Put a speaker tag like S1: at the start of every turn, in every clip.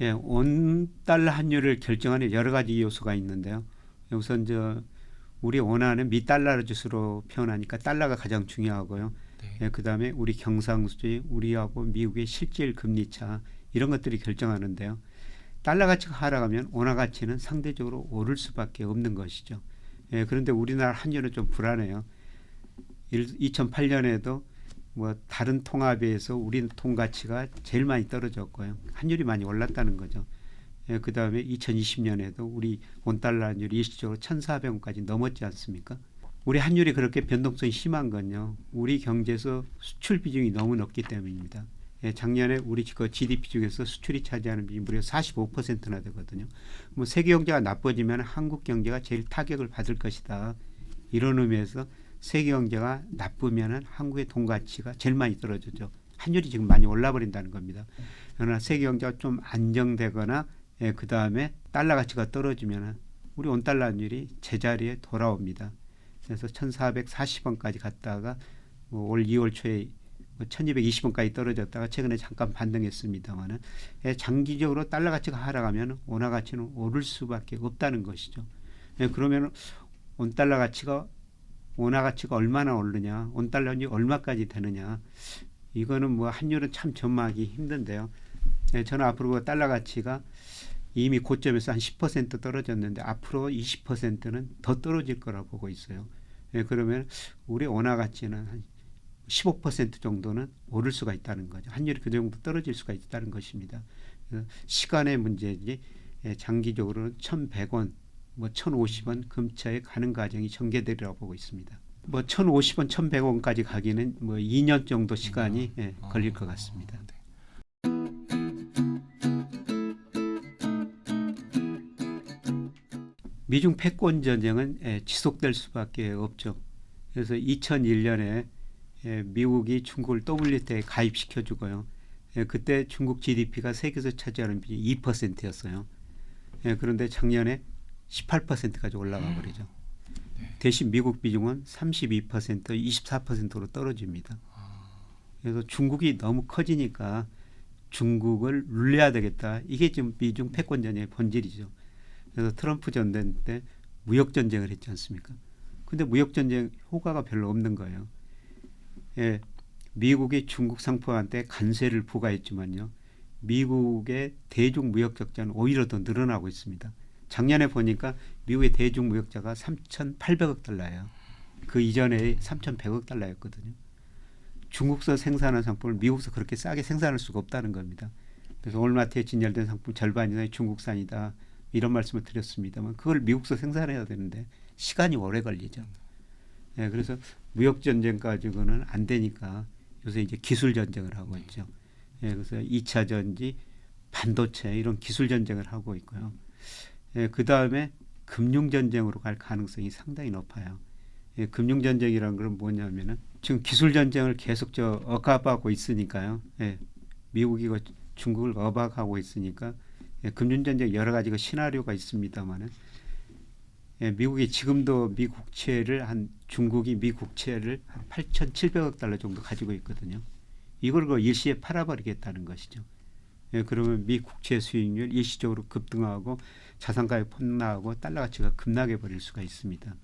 S1: 예, 원달러 환율을 결정하는 여러 가지 요소가 있는데요. 우선 우리 원화는 미달러 지수로 표현하니까 달러가 가장 중요하고요.
S2: 네.
S1: 예, 그다음에 우리 경상수지, 우리하고 미국의 실질 금리 차 이런 것들이 결정하는데요. 달러 가치가 하락하면 원화 가치는 상대적으로 오를 수밖에 없는 것이죠. 예, 그런데 우리나라 환율은 좀 불안해요. 2008년에도 뭐 다른 통화에 비해서 우리 통 가치가 제일 많이 떨어졌고요. 환율이 많이 올랐다는 거죠. 예, 그 다음에 2020년에도 우리 원달러 환율이 일시적으로 1,400원까지 넘었지 않습니까? 우리 환율이 그렇게 변동성이 심한 건요. 우리 경제에서 수출 비중이 너무 높기 때문입니다. 예, 작년에 우리 GDP 중에서 수출이 차지하는 비중이 무려 45%나 되거든요. 뭐 세계 경제가 나빠지면 한국 경제가 제일 타격을 받을 것이다. 이런 의미에서 세계 경제가 나쁘면 한국의 돈 가치가 제일 많이 떨어지죠. 환율이 지금 많이 올라버린다는 겁니다. 그러나 세계 경제가 좀 안정되거나 예, 그 다음에 달러 가치가 떨어지면 우리 원달러 환율이 제자리에 돌아옵니다. 그래서 1,440원까지 갔다가 올 2월 초에 1,220원까지 떨어졌다가 최근에 잠깐 반등했습니다만은 예, 장기적으로 달러 가치가 하락하면 원화 가치는 오를 수밖에 없다는 것이죠. 예, 그러면 원달러 가치가 원화 가치가 얼마나 오르냐, 원달러이 얼마까지 되느냐, 이거는 뭐 환율은 참 전망하기 힘든데요. 예, 저는 앞으로 달러 가치가 이미 고점에서 한 10% 떨어졌는데 앞으로 20%는 더 떨어질 거라고 보고 있어요. 예, 그러면 우리 원화 가치는 한 15% 정도는 오를 수가 있다는 거죠. 환율이 그 정도 떨어질 수가 있다는 것입니다. 시간의 문제지 예, 장기적으로는 1,100원, 뭐 1,050원 근처에 가는 과정이 전개되리라고 보고 있습니다. 뭐 1,050원, 1,100원까지 가기는 뭐 2년 정도 시간이 예, 걸릴 것 같습니다.
S2: 네.
S1: 미중 패권 전쟁은 예, 지속될 수밖에 없죠. 그래서 2001년에 예, 미국이 중국을 WTO에 가입시켜주고요. 예, 그때 중국 GDP가 세계에서 차지하는 비중이 2%였어요. 예, 그런데 작년에 18%까지 올라가 버리죠. 대신 미국 비중은 32%, 24%로 떨어집니다. 그래서 중국이 너무 커지니까 중국을 눌려야 되겠다. 이게 지금 미중 패권 전쟁의 본질이죠. 그래서 트럼프 전대 때 무역 전쟁을 했지 않습니까? 근데 무역 전쟁 효과가 별로 없는 거예요. 예, 미국이 중국 상품한테 관세를 부과했지만요. 미국의 대중 무역 적자는 오히려 더 늘어나고 있습니다. 작년에 보니까 미국의 대중 무역자가 3,800억 달러예요. 그 이전에 3,100억 달러였거든요. 중국서 생산한 상품을 미국서 그렇게 싸게 생산할 수가 없다는 겁니다. 그래서 월마트에 진열된 상품 절반 이상이 중국산이다. 이런 말씀을 드렸습니다만 그걸 미국서 생산해야 되는데 시간이 오래 걸리죠. 예, 그래서 무역 전쟁 가지고는 안 되니까 요새 이제 기술 전쟁을 하고 있죠. 예, 그래서 2차 전지, 반도체 이런 기술 전쟁을 하고 있고요. 예, 그 다음에 금융 전쟁으로 갈 가능성이 상당히 높아요. 예, 금융 전쟁이란 건 뭐냐면은 지금 기술 전쟁을 계속 억압하고 있으니까요. 예, 미국이 중국을 억압하고 있으니까 예, 금융 전쟁 여러 가지 시나리오가 있습니다만은 예, 미국이 지금도 미 국채를 중국이 미 국채를 한 8,700억 달러 정도 가지고 있거든요. 이걸 일시에 팔아버리겠다는 것이죠. 예, 그러면 미 국채 수익률 일시적으로 급등하고 자산가격 폭락하고 달러 가치가 급락해 버릴 수가 있습니다.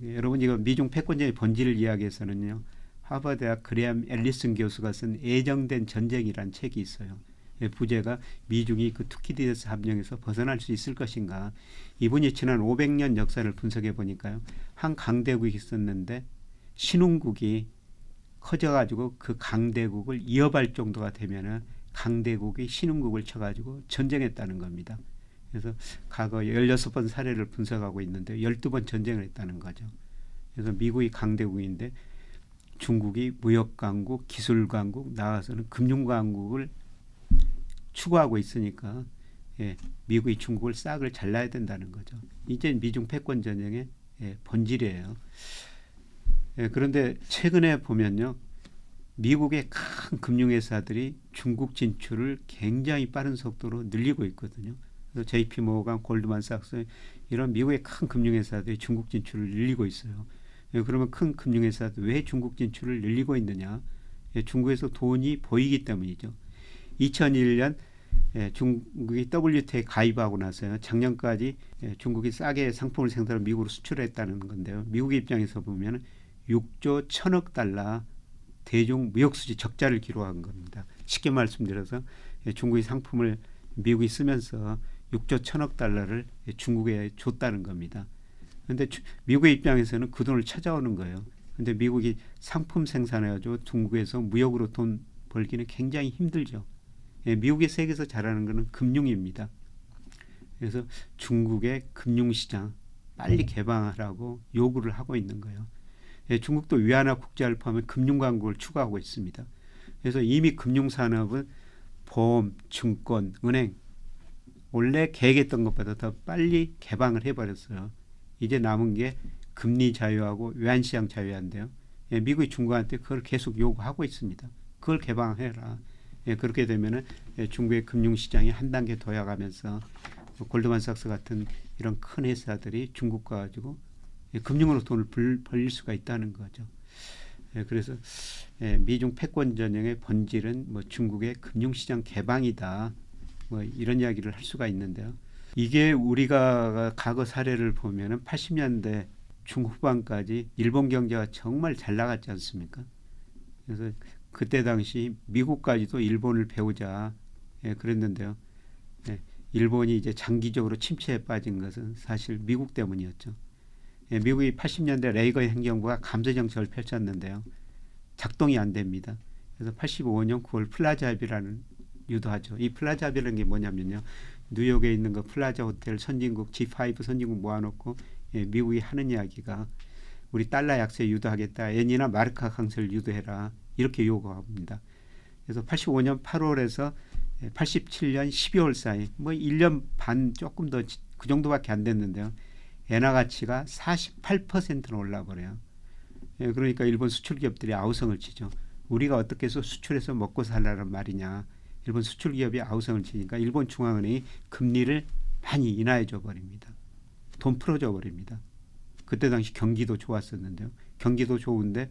S1: 여러분 이거 미중 패권전의 본질을 이야기해서는요. 하버드대학 그레엄 앨리슨 교수가 쓴 애정된 전쟁이라는 책이 있어요. 예, 부제가 미중이 그 투키디데스 함정에서 벗어날 수 있을 것인가. 이분이 지난 500년 역사를 분석해 보니까요. 한 강대국이 있었는데 신흥국이 커져가지고 그 강대국을 이어갈 정도가 되면은 강대국이 신흥국을 쳐가지고 전쟁했다는 겁니다. 그래서 과거 16번 사례를 분석하고 있는데 12번 전쟁을 했다는 거죠. 그래서 미국이 강대국인데 중국이 무역강국, 기술강국, 나아가서는 금융강국을 추구하고 있으니까 예, 미국이 중국을 싹을 잘라야 된다는 거죠. 이제 미중 패권 전쟁의 예, 본질이에요. 예, 그런데 최근에 보면요. 미국의 큰 금융회사들이 중국 진출을 굉장히 빠른 속도로 늘리고 있거든요. 그래서 JP 모건, 골드만삭스 이런 미국의 큰 금융회사들이 중국 진출을 늘리고 있어요. 예, 그러면 큰 금융회사들 왜 중국 진출을 늘리고 있느냐? 예, 중국에서 돈이 보이기 때문이죠. 2001년 중국이 WTO에 가입하고 나서요. 작년까지 중국이 싸게 상품을 생산하고 미국으로 수출했다는 건데요. 미국 입장에서 보면 6조 1천억 달러 대중 무역수지 적자를 기록한 겁니다. 쉽게 말씀드려서 중국이 상품을 미국이 쓰면서 6조 1천억 달러를 중국에 줬다는 겁니다. 그런데 미국의 입장에서는 그 돈을 찾아오는 거예요. 그런데 미국이 상품 생산해가지고 중국에서 무역으로 돈 벌기는 굉장히 힘들죠. 미국이 세계에서 잘하는 것은 금융입니다. 그래서 중국의 금융시장 빨리 개방하라고 요구를 하고 있는 거예요. 중국도 위안화 국제화를 포함해 금융강국을 추구하고 있습니다. 그래서 이미 금융산업은 보험, 증권, 은행 원래 계획했던 것보다 더 빨리 개방을 해버렸어요. 이제 남은 게 금리 자유하고 외환시장 자유화인데요. 미국이 중국한테 그걸 계속 요구하고 있습니다. 그걸 개방해라. 그렇게 되면은 중국의 금융시장이 한 단계 도약하면서 골드만삭스 같은 이런 큰 회사들이 중국 가지고 금융으로 돈을 벌릴 수가 있다는 거죠. 그래서 미중 패권 전형의 본질은 뭐 중국의 금융시장 개방이다. 뭐 이런 이야기를 할 수가 있는데요. 이게 우리가 과거 사례를 보면은 80년대 중후반까지 일본 경제가 정말 잘 나갔지 않습니까? 그래서 그때 당시 미국까지도 일본을 배우자 그랬는데요. 일본이 이제 장기적으로 침체에 빠진 것은 사실 미국 때문이었죠. 미국이 80년대 레이건 행정부가 감세 정책을 펼쳤는데요. 작동이 안 됩니다. 그래서 85년 9월 플라자 합의라는 유도하죠. 이 플라자 합의라는 게 뭐냐면요. 뉴욕에 있는 그 플라자 호텔 선진국 G5 선진국 모아놓고 미국이 하는 이야기가 우리 달러 약세 유도하겠다. 엔이나 마르카 강세를 유도해라. 이렇게 요구합니다. 그래서 85년 8월에서 87년 12월 사이 뭐 1년 반 조금 더 그 정도밖에 안 됐는데요. 엔화 가치가 48%는 올라버려요. 그러니까 일본 수출 기업들이 아우성을 치죠. 우리가 어떻게 해서 수출해서 먹고 살라는 말이냐. 일본 수출 기업이 아우성을 치니까 일본 중앙은행이 금리를 많이 인하해 줘 버립니다. 돈 풀어줘 버립니다. 그때 당시 경기도 좋았었는데요. 경기도 좋은데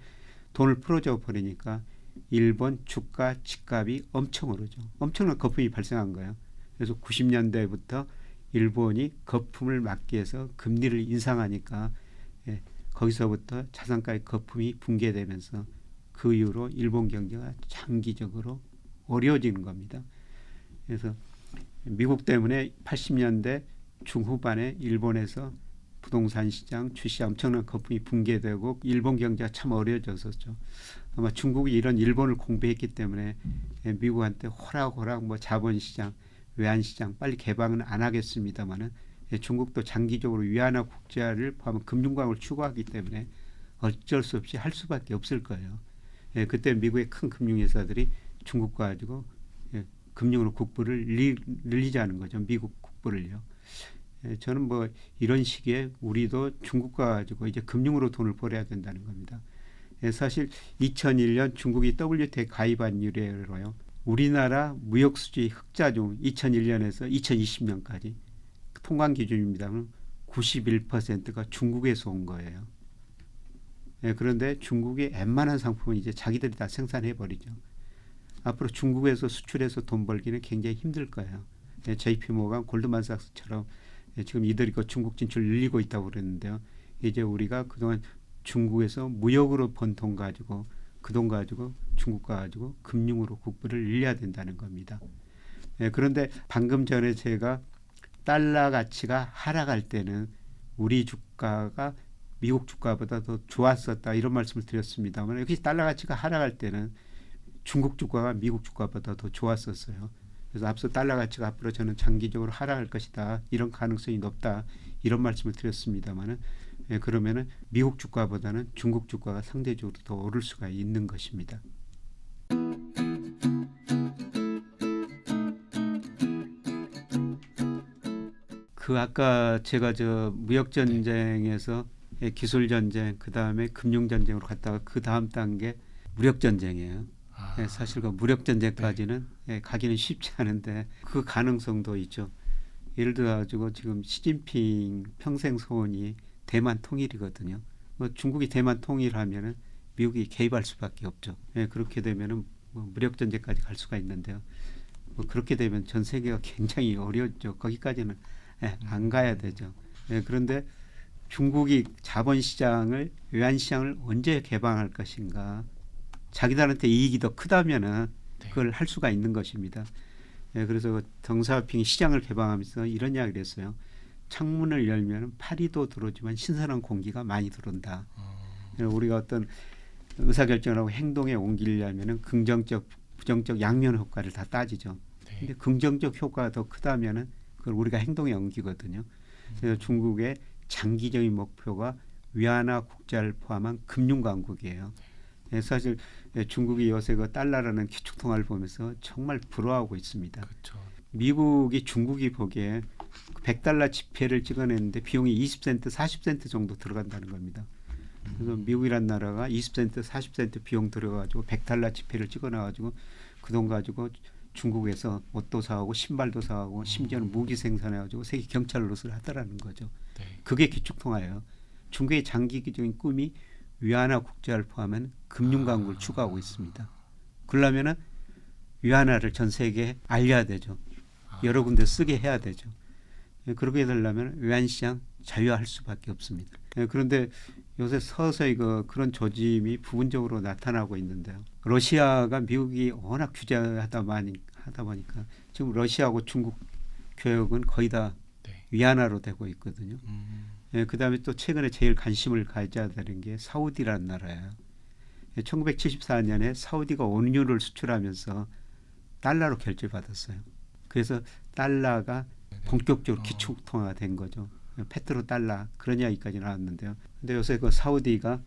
S1: 돈을 풀어줘 버리니까 일본 주가 집값이 엄청 오르죠. 엄청난 거품이 발생한 거예요. 그래서 90년대부터 일본이 거품을 막기 위해서 금리를 인상하니까 거기서부터 자산가의 거품이 붕괴되면서 그 이후로 일본 경제가 장기적으로 어려워지는 겁니다. 그래서 미국 때문에 80년대 중후반에 일본에서 부동산 시장, 주시장 엄청난 거품이 붕괴되고 일본 경제가 참 어려워졌었죠. 아마 중국이 이런 일본을 공부했기 때문에 미국한테 호락호락 뭐 자본시장, 외환시장 빨리 개방은 안 하겠습니다만은 중국도 장기적으로 위안화 국제화를 포함한 금융강을 추구하기 때문에 어쩔 수 없이 할 수밖에 없을 거예요. 그때 미국의 큰 금융회사들이 중국 가지고 금융으로 국부를 늘리자는 거죠. 미국 국부를요. 저는 뭐 이런 시기에 우리도 중국과 가지고 이제 금융으로 돈을 벌어야 된다는 겁니다. 사실 2001년 중국이 WTO에 가입한 이래로요. 우리나라 무역수지 흑자 중 2001년에서 2020년까지 통관 기준입니다만 91%가 중국에서 온 거예요. 그런데 중국의 웬만한 상품은 이제 자기들이 다 생산해 버리죠. 앞으로 중국에서 수출해서 돈 벌기는 굉장히 힘들 거예요. JP모간, 골드만삭스처럼 지금 이들이 그 중국 진출을 늘리고 있다고 그랬는데요. 이제 우리가 그동안 중국에서 무역으로 번 돈 가지고 그 돈 가지고 중국 가지고 금융으로 국부를 늘려야 된다는 겁니다. 그런데 방금 전에 제가 달러 가치가 하락할 때는 우리 주가가 미국 주가보다 더 좋았었다 이런 말씀을 드렸습니다만 역시 달러 가치가 하락할 때는 중국 주가가 미국 주가보다 더 좋았었어요. 그래서 앞서 달러 가치가 앞으로 저는 장기적으로 하락할 것이다. 이런 가능성이 높다. 이런 말씀을 드렸습니다만은 그러면은 미국 주가보다는 중국 주가가 상대적으로 더 오를 수가 있는 것입니다. 그 아까 제가 저 무역 전쟁에서 기술 전쟁, 그 다음에 금융 전쟁으로 갔다가 그 다음 단계 무력 전쟁이에요. 사실 그 무력 전쟁까지는 가기는 쉽지 않은데 그 가능성도 있죠. 예를 들어 가지고 지금 시진핑 평생 소원이 대만 통일이거든요. 뭐 중국이 대만 통일하면은 미국이 개입할 수밖에 없죠. 그렇게 되면은 뭐 무력 전쟁까지 갈 수가 있는데요. 뭐 그렇게 되면 전 세계가 굉장히 어려웠죠. 거기까지는 안 가야 되죠. 그런데 중국이 자본시장을 외환시장을 언제 개방할 것인가. 자기들한테 이익이 더 크다면은 그걸 할 수가 있는 것입니다. 그래서 덩샤오핑이 시장을 개방하면서 이런 이야기를 했어요. 창문을 열면 파리도 들어오지만 신선한 공기가 많이 들어온다. 우리가 어떤 의사결정을 하고 행동에 옮기려면 긍정적, 부정적 양면 효과를 다 따지죠. 근데 긍정적 효과가 더 크다면은 그걸 우리가 행동에 옮기거든요. 그래서 중국의 장기적인 목표가 위안화 국자를 포함한 금융 강국이에요. 사실 중국이 요새 그 달러라는 기축통화를 보면서 정말 부러워하고 있습니다.
S2: 그렇죠.
S1: 미국이 중국이 보기에 100달러 지폐를 찍어냈는데 비용이 20센트, 40센트 정도 들어간다는 겁니다. 그래서 미국이란 나라가 20센트, 40센트 비용 들어가지고 100달러 지폐를 찍어놔가지고 그 돈 가지고 중국에서 옷도 사오고 신발도 사오고 심지어는 무기 생산해가지고 세계 경찰 노릇을 하더라는 거죠. 그게 기축통화예요. 중국의 장기적인 꿈이 위안화 국제화를 포함한 금융강국을 추구하고 있습니다. 그러려면은 위안화를 전 세계에 알려야 되죠. 여러 군데 쓰게 해야 되죠. 그렇게 되려면 외환시장 자유화할 수밖에 없습니다. 그런데 요새 서서히 그런 조짐이 부분적으로 나타나고 있는데요. 러시아가 미국이 워낙 규제하다 보니까 지금 러시아하고 중국 교역은 거의 다 위안화로 되고 있거든요. 그다음에 또 최근에 제일 관심을 가져야 되는 게 사우디라는 나라예요. 1974년에 사우디가 원유를 수출하면서 달러로 결제받았어요. 그래서 달러가 본격적으로 기축통화가 된 거죠. 페트로 달러 그런 이야기까지 나왔는데요. 근데 요새 그 사우디가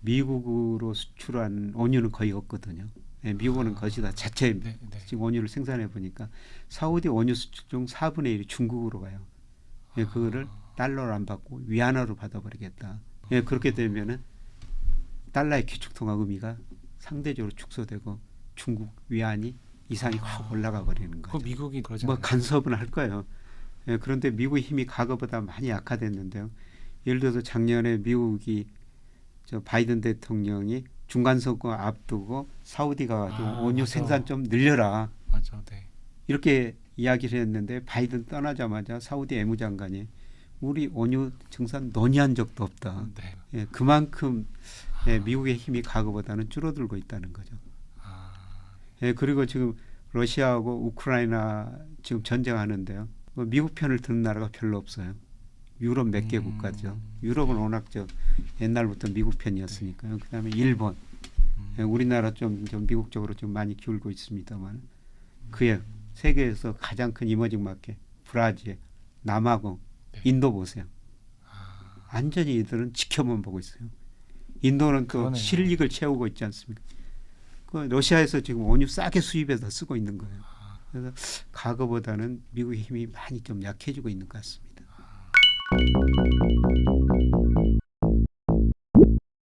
S1: 미국으로 수출한 원유는 거의 없거든요. 미국은 거의 다 자체 지금 원유를 생산해 보니까 사우디 원유 수출 중 4분의 1이 중국으로 가요. 그거를 달러로 안 받고 위안화로 받아버리겠다. 그렇게 되면은 달러의 기축통화 의미가 상대적으로 축소되고 중국 위안이 이상이 확 올라가 버리는 거죠.
S2: 미국이 그러지
S1: 뭐 간섭은 할 거예요. 그런데 미국의 힘이 과거보다 많이 약화됐는데요. 예를 들어서 작년에 미국이 바이든 대통령이 중간 선거 앞두고 사우디가 가지고 원유
S2: 맞아.
S1: 생산 좀 늘려라.
S2: 맞아,
S1: 이렇게 이야기를 했는데 바이든 떠나자마자 사우디 외무장관이 우리 원유 증산 논의한 적도 없다. 그만큼 미국의 힘이 과거보다는 줄어들고 있다는 거죠. 그리고 지금 러시아하고 우크라이나 지금 전쟁하는데요. 미국 편을 드는 나라가 별로 없어요. 유럽 몇 개 국가죠. 유럽은 워낙 옛날부터 미국 편이었으니까요. 그다음에 일본, 우리나라 좀 미국 쪽으로 좀 많이 기울고 있습니다만, 그에 세계에서 가장 큰 이머징 마켓 브라질, 남아공, 인도 보세요. 완전히 이들은 지켜만 보고 있어요. 인도는 또
S2: 그러네요.
S1: 실익을 채우고 있지 않습니까? 그 러시아에서 지금 원유 싸게 수입해서 쓰고 있는 거예요. 그래서 과거보다는 미국의 힘이 많이 좀 약해지고 있는 것 같습니다.